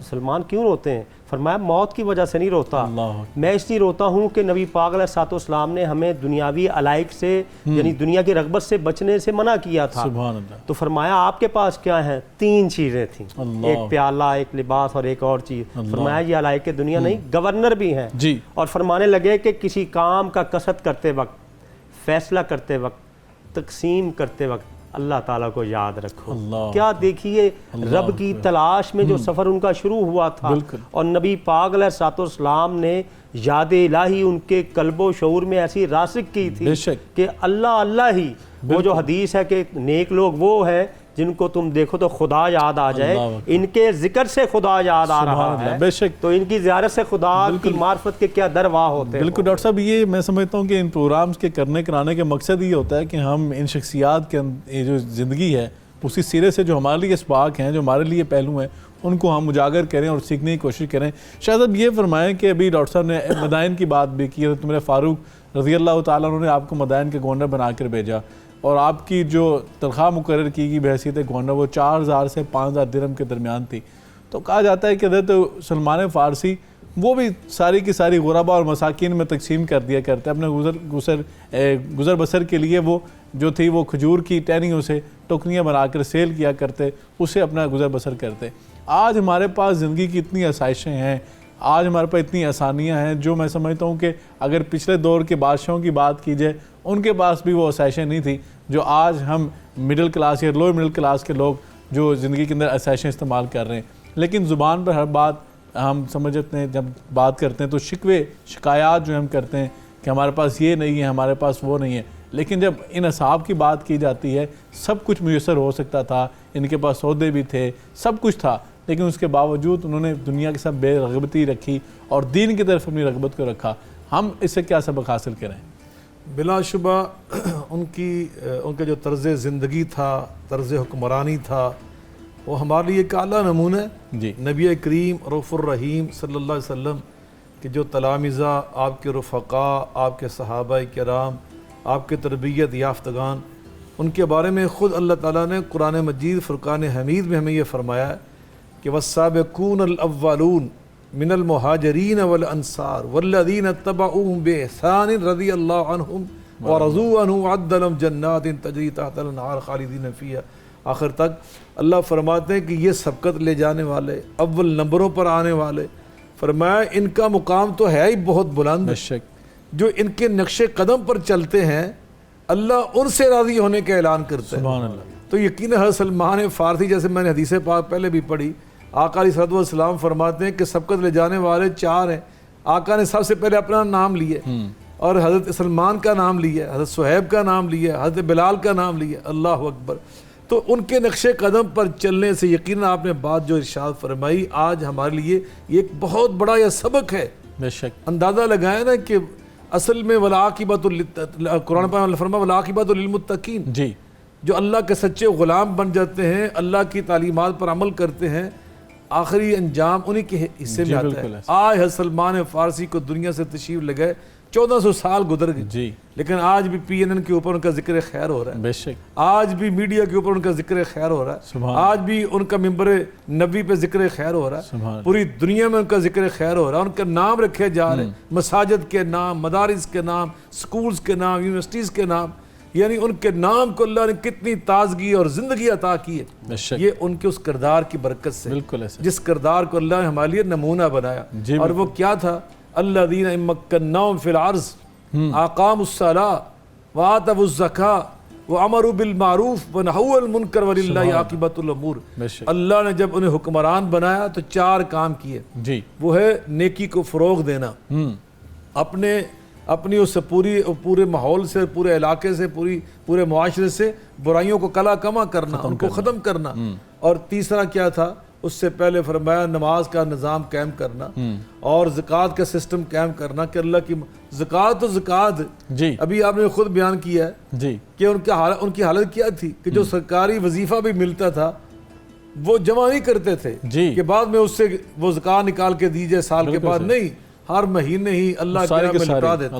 سلمان کیوں روتے ہیں؟ فرمایا موت کی وجہ سے نہیں روتا، میں اس لیے روتا ہوں کہ نبی پاک علیہ الصلوۃ والسلام نے ہمیں دنیاوی علائق سے یعنی دنیا کی رغبت سے بچنے سے منع کیا تھا. تو فرمایا آپ کے پاس کیا ہیں؟ 3 چیزیں تھیں، ایک پیالہ، ایک لباس اور ایک اور چیز. فرمایا یہ علائق دنیا نہیں، گورنر بھی ہیں. اور فرمانے لگے کہ کسی کام کا کسرت کرتے وقت، فیصلہ کرتے وقت، تقسیم کرتے وقت اللہ تعالیٰ کو یاد رکھو. کیا دیکھیے رب کی تلاش میں جو سفر ان کا شروع ہوا تھا، اور نبی پاک علیہ الصلوۃ والسلام نے یاد الہی ان کے قلب و شعور میں ایسی راسخ کی تھی کہ اللہ اللہ ہی. وہ جو حدیث ہے کہ نیک لوگ وہ ہیں جن کو تم دیکھو تو خدا یاد آ جائے، ان کے ذکر سے خدا یاد آ رہا ہے، بے شک تو ان کی زیارت سے خدا کی معرفت کے کیا درواہ ہوتے ہیں. بالکل ڈاکٹر صاحب، یہ میں سمجھتا ہوں کہ ان پروگرامز کے کرنے کرانے کے مقصد یہ ہوتا ہے کہ ہم ان شخصیات کے جو زندگی ہے اسی سیرے سے جو ہمارے لیے اسباق ہیں، جو ہمارے لیے پہلو ہیں، ان کو ہم اجاگر کریں اور سیکھنے کی کوشش کریں. شاید اب یہ فرمائیں کہ ابھی ڈاکٹر صاحب نے مدائن کی بات بھی کی، حضرت عمر فاروق رضی اللہ تعالیٰ عنہ نے آپ کو مدائن کے گورنر بنا کر بھیجا، اور آپ کی جو تنخواہ مقرر کی گئی بحیثیت گورنر وہ 4000 سے 5000 درہم کے درمیان تھی. تو کہا جاتا ہے کہ حضرت سلمان فارسی وہ بھی ساری کی ساری غربا اور مساکین میں تقسیم کر دیا کرتے، اپنے گزر بسر کے لیے وہ جو تھی وہ کھجور کی ٹہنیوں سے ٹوکریاں بنا کر سیل کیا کرتے، اسے اپنا گزر بسر کرتے. آج ہمارے پاس زندگی کی اتنی آسائشیں ہیں، آج ہمارے پاس اتنی آسانیاں ہیں، جو میں سمجھتا ہوں کہ اگر پچھلے دور کے بادشاہوں کی بات کی جائے ان کے پاس بھی وہ آسائشیں نہیں تھیں جو آج ہم مڈل کلاس یا لوور مڈل کلاس کے لوگ جو زندگی کے اندر آسائشیں استعمال کر رہے ہیں. لیکن زبان پر ہر بات ہم سمجھتے ہیں، جب بات کرتے ہیں تو شکوے شکایات جو ہم کرتے ہیں کہ ہمارے پاس یہ نہیں ہے، ہمارے پاس وہ نہیں ہے. لیکن جب ان اصحاب کی بات کی جاتی ہے، سب کچھ میسر ہو سکتا تھا، ان کے پاس عہدے بھی تھے، سب کچھ تھا، لیکن اس کے باوجود انہوں نے دنیا کے ساتھ بے رغبتی رکھی اور دین کی طرف اپنی رغبت کو رکھا. ہم اس سے کیا سبق حاصل کریں؟ بلا شبہ ان کے جو طرز زندگی تھا، طرز حکمرانی تھا، وہ ہمارے لیے ایک اعلیٰ نمونہ ہے. نبی کریم رؤوف الرحیم صلی اللہ علیہ وسلم کہ جو تلامذہ، آپ کے رفقاء، آپ کے صحابہ کرام، آپ کے تربیت یافتگان، ان کے بارے میں خود اللہ تعالیٰ نے قرآن مجید فرقان حمید میں ہمیں یہ فرمایا ہے کہ والسابقون الاولون من المہاجرین والانصار والذین اتبعوهم بإحسان رضی اللہ عنہم ورضوا عنہ وأعد لهم جنات تجری تحت الانہار خالدین فیہا. آخر تک اللہ فرماتے ہیں کہ یہ سبقت لے جانے والے، اول نمبروں پر آنے والے، فرمایا ان کا مقام تو ہے ہی بہت بلند. جو ان کے نقش قدم پر چلتے ہیں اللہ ان سے راضی ہونے کا اعلان کرتا ہے. سبحان اللہ. تو یقیناً حضرت سلمان فارسی، جیسے میں نے حدیث پاک پہلے بھی پڑھی، آقا علیہ الصلوۃ والسلام فرماتے ہیں کہ سبقت لے جانے والے 4 ہیں. آقا نے سب سے پہلے اپنا نام لیا اور حضرت سلمان کا نام لیا، حضرت صہیب کا نام لیا، حضرت بلال کا نام لیا. اللہ اکبر. تو ان کے نقش قدم پر چلنے سے یقیناً آپ نے بات جو ارشاد فرمائی آج ہمارے لیے یہ ایک بہت بڑا یہ سبق ہے. بے شک اندازہ لگائے نا کہ اصل میں والعاقبۃ قرآن پاک میں فرمایا والعاقبۃ للمتقین. جو اللہ کے سچے غلام بن جاتے ہیں، اللہ کی تعلیمات پر عمل کرتے ہیں، آخری انجام انہی کے حصے میں آتا ہے۔ آج حضرت سلمان فارسی کو دنیا سے تشریف لے گئے، 1400 سال گزر گئے، جی، لیکن آج بھی پی این این کے اوپر ان کا ذکر خیر ہو رہا ہے، بے شک، آج بھی میڈیا کے اوپر ان کا ذکر خیر ہو رہا ہے، آج بھی ان کا ممبر نبی پہ ذکر خیر ہو رہا ہے، پوری دنیا میں ان کا ذکر خیر ہو رہا ہے، ان کا نام رکھے جا رہے ہیں، مساجد کے نام، مدارس کے نام، سکولز کے نام، یونیورسٹیز کے نام، یعنی ان کے نام کو اللہ نے کتنی تازگی اور زندگی عطا کی ہے، یہ ان کے اس کردار کی برکت سے، بالکل ایسا، جس کردار کو اللہ نے ہمارے لیے نمونہ بنایا، اور وہ کیا تھا؟ الذین مکناہم فی الارض اقاموا الصلاۃ وآتوا الزکاۃ وامروا بالمعروف ونہوا عن المنکر وللہ عاقبۃ الامور۔ اللہ نے جب انہیں حکمران بنایا تو 4 کام کیے، جی، وہ ہے نیکی کو فروغ دینا، اپنی اس پورے ماحول سے، پورے علاقے سے، پورے معاشرے سے برائیوں کو کلا کما کرنا، ان کو ختم کرنا، اور تیسرا کیا تھا؟ اس سے پہلے فرمایا نماز کا نظام قائم کرنا اور زکوٰۃ کا سسٹم قائم کرنا، کہ اللہ کی زکوٰۃ تو زکوٰۃ، جی، ابھی آپ نے خود بیان کیا ہے جی کہ ان کی حالت کیا تھی کہ جو سرکاری وظیفہ بھی ملتا تھا وہ جمع نہیں کرتے تھے جی، کہ بعد میں اس سے وہ زکوٰۃ نکال کے دیجئے سال کے بعد، نہیں، ہر مہینے ہی اللہ کے نام میں لٹا دیتے،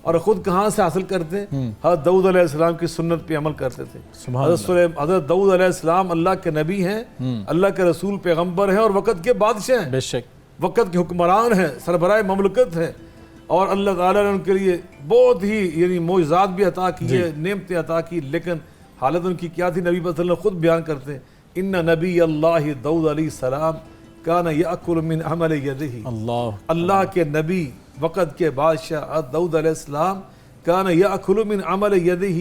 اور خود کہاں سے حاصل کرتے؟ حضرت داؤد علیہ السلام کی سنت پہ عمل کرتے تھے۔ حضرت داؤد علیہ السلام اللہ کے نبی ہیں، اللہ کے رسول پیغمبر ہیں، اور وقت کے بادشاہ ہیں، بے شک وقت کے حکمران ہیں، سربراہ مملکت ہیں، اور اللہ تعالیٰ نے ان کے لیے بہت ہی یعنی معجزات بھی عطا کیے، نعمتیں عطا کی، لیکن حالت ان کی کیا تھی؟ نبی صلی اللہ علیہ وسلم خود بیان کرتے ہیں، ان نبی اللہ داؤد علیہ السلام کان یأکل من عمل یدہ، اللہ کے نبی وقت کے بادشاہ داؤد علیہ السلام کان یأکل من عمل یدہ،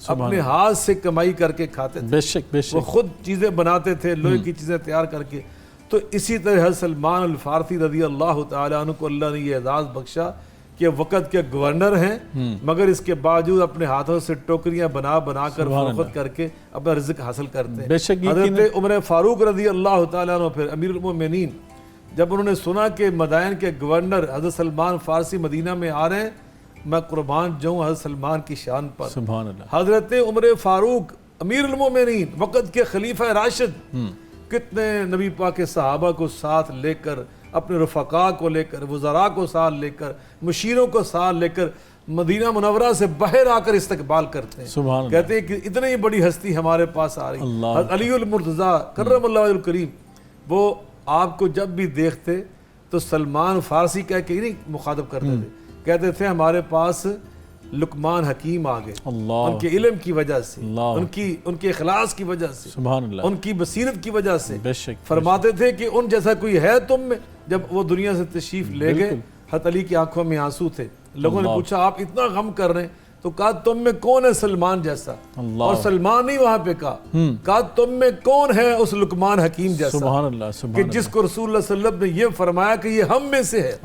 اپنے ہاتھ سے کمائی کر کے کھاتے تھے، بے شک بے شک، وہ خود چیزیں بناتے تھے، لوہے کی چیزیں تیار کر کے۔ تو اسی طرح حضرت سلمان الفارسی رضی اللہ تعالیٰ عنہ کو اللہ نے یہ اعزاز بخشا کہ وقت کے گورنر ہیں، مگر اس کے باوجود اپنے ہاتھوں سے ٹوکریاں بنا کر فروخت کر کے اپنا رزق حاصل کرتے ہیں۔ حضرت عمر فاروق رضی اللہ تعالیٰ عنہ پھر امیر المومنین، جب انہوں نے سنا کہ مدائن کے گورنر حضرت سلمان فارسی مدینہ میں آ رہے ہیں، میں قربان جاؤں حضرت سلمان کی شان پر، سبحان اللہ، حضرت عمر فاروق امیر المومنین وقت کے خلیفہ راشد، کتنے نبی پاک کے صحابہ کو ساتھ لے کر، اپنے رفقاء کو لے کر، وزراء کو ساتھ لے کر، مشیروں کو ساتھ لے کر مدینہ منورہ سے باہر آ کر استقبال کرتے ہیں، کہتے ہیں کہ اتنی ہی بڑی ہستی ہمارے پاس آ رہی، علی المرتضیٰ کرم اللہ وجہہ الکریم، وہ آپ کو جب بھی دیکھتے تو سلمان فارسی کہہ کے ہی نہیں مخاطب کرتے تھے، کہتے تھے ہمارے پاس لقمان حکیم آ گئے، ان کے علم کی وجہ سے، ان کے اخلاص کی وجہ سے، ان کی بصیرت کی وجہ سے، فرماتے تھے کہ ان جیسا کوئی ہے تم میں۔ جب وہ دنیا سے تشریف لے گئے، حضرت علی کی آنکھوں میں آنسو تھے، لوگوں نے پوچھا آپ اتنا غم کر رہے ہیں، تو کہا تم میں کون ہے سلمان جیسا، اور سلمان نہیں وہاں پہ کہا تم میں کون ہے اس لقمان حکیم جیسا، کہ جس کو رسول اللہ صلی اللہ علیہ وسلم نے یہ فرمایا کہ یہ ہم میں سے ہے،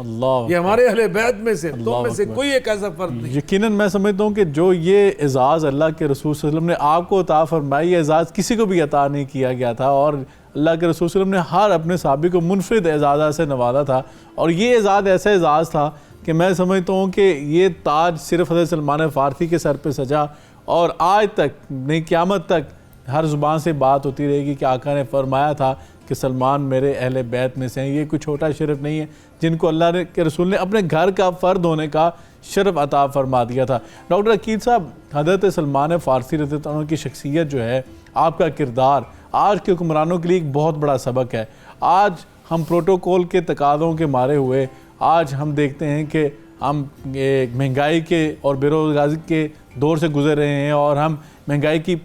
یہ ہمارے اہل بیت میں سے، تم میں سے کوئی ایک ایسا فرد نہیں۔ یقیناً میں سمجھتا ہوں کہ جو یہ اعزاز اللہ کے رسول صلی اللہ علیہ وسلم نے آپ کو عطا فرمائی، یہ اعزاز کسی کو بھی عطا نہیں کیا گیا تھا، اور اللہ کے رسول صلی اللہ علیہ وسلم نے ہر اپنے صحابی کو منفرد اعزازات سے نوازا تھا، اور یہ اعزاز ایسا اعزاز تھا کہ میں سمجھتا ہوں کہ یہ تاج صرف حضرت سلمان فارسی کے سر پہ سجا، اور آج تک نہیں قیامت تک ہر زبان سے بات ہوتی رہے گی کہ آقا نے فرمایا تھا کہ سلمان میرے اہل بیت میں سے ہیں۔ یہ کوئی چھوٹا شرف نہیں ہے جن کو اللہ کے رسول نے اپنے گھر کا فرد ہونے کا شرف عطا فرما دیا تھا۔ ڈاکٹر عقید صاحب، حضرت سلمان فارسی رضی اللہ عنہ کی شخصیت جو ہے، آپ کا کردار آج کے حکمرانوں کے لیے ایک بہت بڑا سبق ہے۔ آج ہم پروٹوکول کے تقاضوں کے مارے ہوئے آج ہم دیکھتے ہیں کہ ہم مہنگائی کے اور بے روزگاری کے دور سے گزر رہے ہیں، اور ہم مہنگائی کی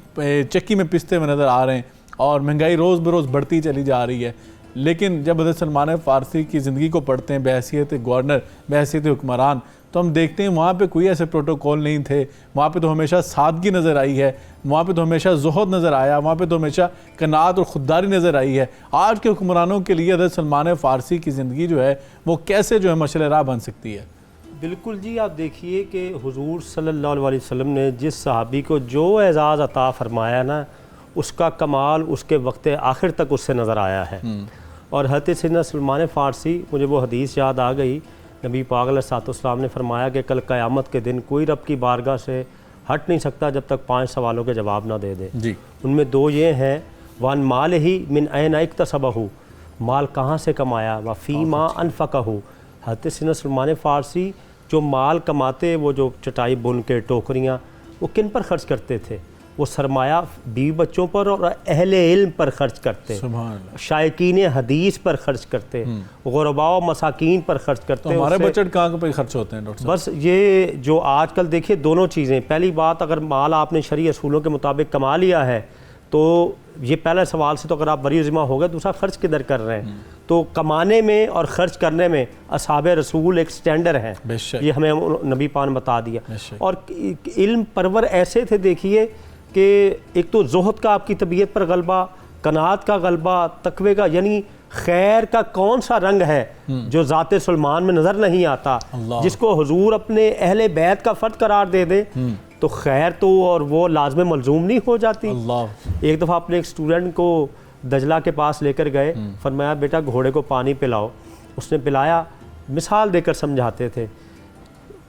چکی میں پستے ہوئے نظر آ رہے ہیں، اور مہنگائی روز بروز بڑھتی چلی جا رہی ہے۔ لیکن جب حضرت سلمان فارسی کی زندگی کو پڑھتے ہیں بحیثیت گورنر، بحیثیت حکمران، تو ہم دیکھتے ہیں وہاں پہ کوئی ایسے پروٹوکول نہیں تھے، وہاں پہ تو ہمیشہ سادگی نظر آئی ہے، وہاں پہ تو ہمیشہ زہد نظر آیا، وہاں پہ تو ہمیشہ قناعت اور خودداری نظر آئی ہے۔ آج کے حکمرانوں کے لیے حضرت سلمان فارسی کی زندگی جو ہے وہ کیسے جو ہے مشعل راہ بن سکتی ہے؟ بالکل جی، آپ دیکھیے کہ حضور صلی اللہ علیہ وسلم نے جس صحابی کو جو اعزاز عطا فرمایا نا، اس کا کمال اس کے وقت آخر تک اس سے نظر آیا ہے۔ اور حضرت سیدنا سلمان فارسی، مجھے وہ حدیث یاد آ گئی، نبی پاک علیہ السلام نے فرمایا کہ کل قیامت کے دن کوئی رب کی بارگاہ سے ہٹ نہیں سکتا جب تک 5 سوالوں کے جواب نہ دے دے۔ ان میں 2 یہ ہیں، وان مالہ من این اکتسبہ، مال کہاں سے کمایا، وفیما انفقہ. حضرت سیدنا سلمان فارسی جو مال کماتے، وہ جو چٹائی بن کے ٹوکریاں، وہ کن پر خرچ کرتے تھے؟ وہ سرمایہ بیوی بچوں پر اور اہل علم پر خرچ کرتے، سبحان اللہ. شائقین حدیث پر خرچ کرتے، غرباء و مساکین پر خرچ کرتے. تو ہمارے بجٹ کہاں پہ خرچ ہوتے ہیں ڈاکٹر صاحب؟ بس یہ جو آج کل دیکھیے دونوں چیزیں، پہلی بات اگر مال آپ نے شرعی اصولوں کے مطابق کما لیا ہے تو یہ پہلا سوال سے تو اگر آپ بری ذمہ ہو گئے، دوسرا خرچ کدھر کر رہے ہیں؟ تو کمانے میں اور خرچ کرنے میں اصحاب رسول ایک سٹینڈر ہیں، بے شک. یہ ہمیں نبی پاک نے بتا دیا. بے شک. اور علم پرور ایسے تھے، دیکھیے کہ ایک تو زہد کا آپ کی طبیعت پر غلبہ، قناعت کا غلبہ، تقوی کا، یعنی خیر کا کون سا رنگ ہے جو ذات سلمان میں نظر نہیں آتا، اللہ. جس کو حضور اپنے اہل بیت کا فرد قرار دے دے تو خیر تو اور وہ لازم ملزوم نہیں ہو جاتی. اللہ. ایک دفعہ اپنے ایک اسٹوڈنٹ کو دجلہ کے پاس لے کر گئے، فرمایا بیٹا گھوڑے کو پانی پلاؤ. اس نے پلایا، مثال دے کر سمجھاتے تھے.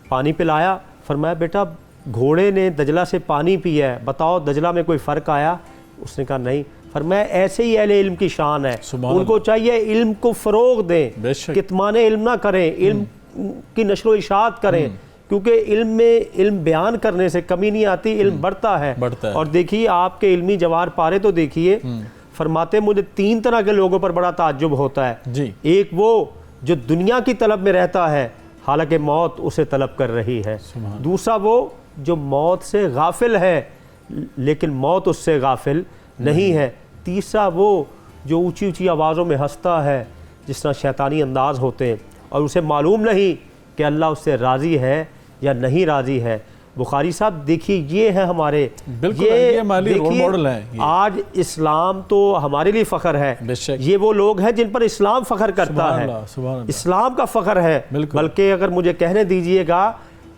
پانی پلایا، فرمایا بیٹا گھوڑے نے دجلہ سے پانی پیا ہے، بتاؤ دجلہ میں کوئی فرق آیا؟ اس نے کہا نہیں. فرمایا ایسے ہی اہل علم کی شان ہے، ان کو چاہیے علم کو فروغ دیں، بے شک. کتمان علم نہ کریں، علم کی نشر و اشاعت کریں، کیونکہ علم میں علم بیان کرنے سے کمی نہیں آتی، علم بڑھتا ہے. اور دیکھیے آپ کے علمی جوار پارے تو دیکھیے، فرماتے مجھے 3 طرح کے لوگوں پر بڑا تعجب ہوتا ہے. جی. ایک وہ جو دنیا کی طلب میں رہتا ہے حالانکہ موت اسے طلب کر رہی ہے. دوسرا وہ جو موت سے غافل ہے لیکن موت اس سے غافل نہیں ہے. تیسرا وہ جو اونچی اونچی آوازوں میں ہنستا ہے جس طرح شیطانی انداز ہوتے ہیں اور اسے معلوم نہیں کہ اللہ اس سے راضی ہے یا نہیں راضی ہے. بخاری صاحب دیکھیے یہ ہے ہمارے، یہ ہمارے رول ماڈل ہیں. آج اسلام تو ہمارے لیے فخر ہے، یہ وہ لوگ ہیں جن پر اسلام فخر کرتا ہے، اسلام کا فخر ہے. بلکہ اگر مجھے کہنے دیجئے گا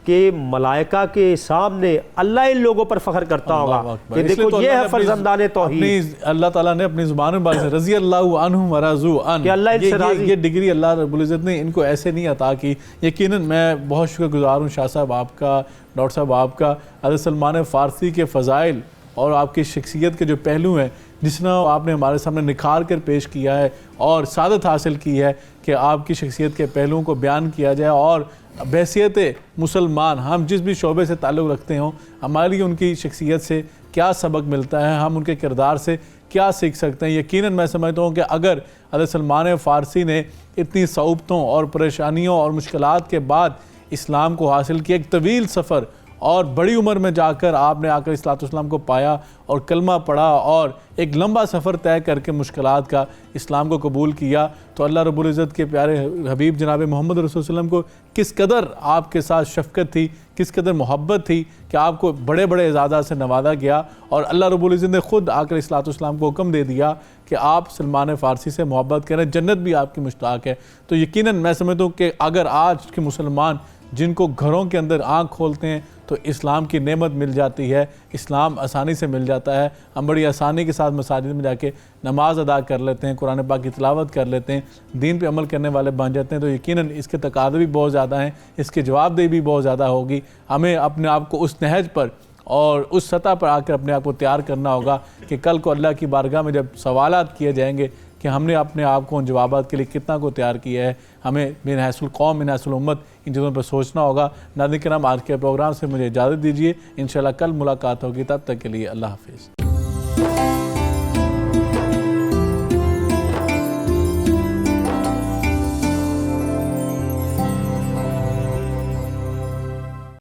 کہ ملائکہ کے سامنے اللہ ان لوگوں پر فخر کرتا ہوگا کہ دیکھو یہ ہے فرزندان توحید. اللہ تعالیٰ نے اپنی زبان میں بات رضی اللہ عنہم ورضوا عنہ، کہ اللہ ان سے راضی. یہ ڈگری اللہ رب العزت نے ان کو ایسے نہیں عطا کی. یقیناً میں بہت شکر گزار ہوں شاہ صاحب آپ کا، ڈاکٹر صاحب آپ کا، حضرت سلمان فارسی کے فضائل اور آپ کی شخصیت کے جو پہلو ہیں جس نے آپ نے ہمارے سامنے نکھار کر پیش کیا ہے اور سعادت حاصل کی ہے کہ آپ کی شخصیت کے پہلوؤں کو بیان کیا جائے اور بحیثیت مسلمان ہم جس بھی شعبے سے تعلق رکھتے ہوں ہمارے لیے ان کی شخصیت سے کیا سبق ملتا ہے، ہم ان کے کردار سے کیا سیکھ سکتے ہیں. یقیناً میں سمجھتا ہوں کہ اگر حضرت سلمان فارسی نے اتنی صعوبتوں اور پریشانیوں اور مشکلات کے بعد اسلام کو حاصل کیا، ایک طویل سفر اور بڑی عمر میں جا کر آپ نے آکر صلی اللہ علیہ وسلم کو پایا اور کلمہ پڑھا اور ایک لمبا سفر طے کر کے مشکلات کا اسلام کو قبول کیا، تو اللہ رب العزت کے پیارے حبیب جناب محمد رسول اللہ علیہ وسلم کو کس قدر آپ کے ساتھ شفقت تھی، کس قدر محبت تھی کہ آپ کو بڑے بڑے اعزازات سے نوازا گیا. اور اللہ رب العزت نے خود آکر صلی اللہ علیہ وسلم کو حکم دے دیا کہ آپ سلمان فارسی سے محبت کریں، جنت بھی آپ کی مشتاق ہے. تو یقیناً میں سمجھتا ہوں کہ اگر آج کے مسلمان جن کو گھروں کے اندر آنکھ کھولتے ہیں تو اسلام کی نعمت مل جاتی ہے، اسلام آسانی سے مل جاتا ہے. ہم بڑی آسانی کے ساتھ مساجد میں جا کے نماز ادا کر لیتے ہیں، قرآن پاک کی تلاوت کر لیتے ہیں، دین پہ عمل کرنے والے بن جاتے ہیں. تو یقیناً اس کے تقاضے بھی بہت زیادہ ہیں، اس کے جواب دہی بھی بہت زیادہ ہوگی. ہمیں اپنے آپ کو اس نہج پر اور اس سطح پر آ کر اپنے آپ کو تیار کرنا ہوگا کہ کل کو اللہ کی بارگاہ میں جب سوالات کیے جائیں گے کہ ہم نے اپنے آپ کو ان جوابات کے لیے کتنا کو تیار کیا ہے. ہمیں من حیث القوم من حیث الامت ان چیزوں پر سوچنا ہوگا. ناظرین کرام آج کے پروگرام سے مجھے اجازت دیجیے، انشاءاللہ کل ملاقات ہوگی، تب تک کے لیے اللہ حافظ.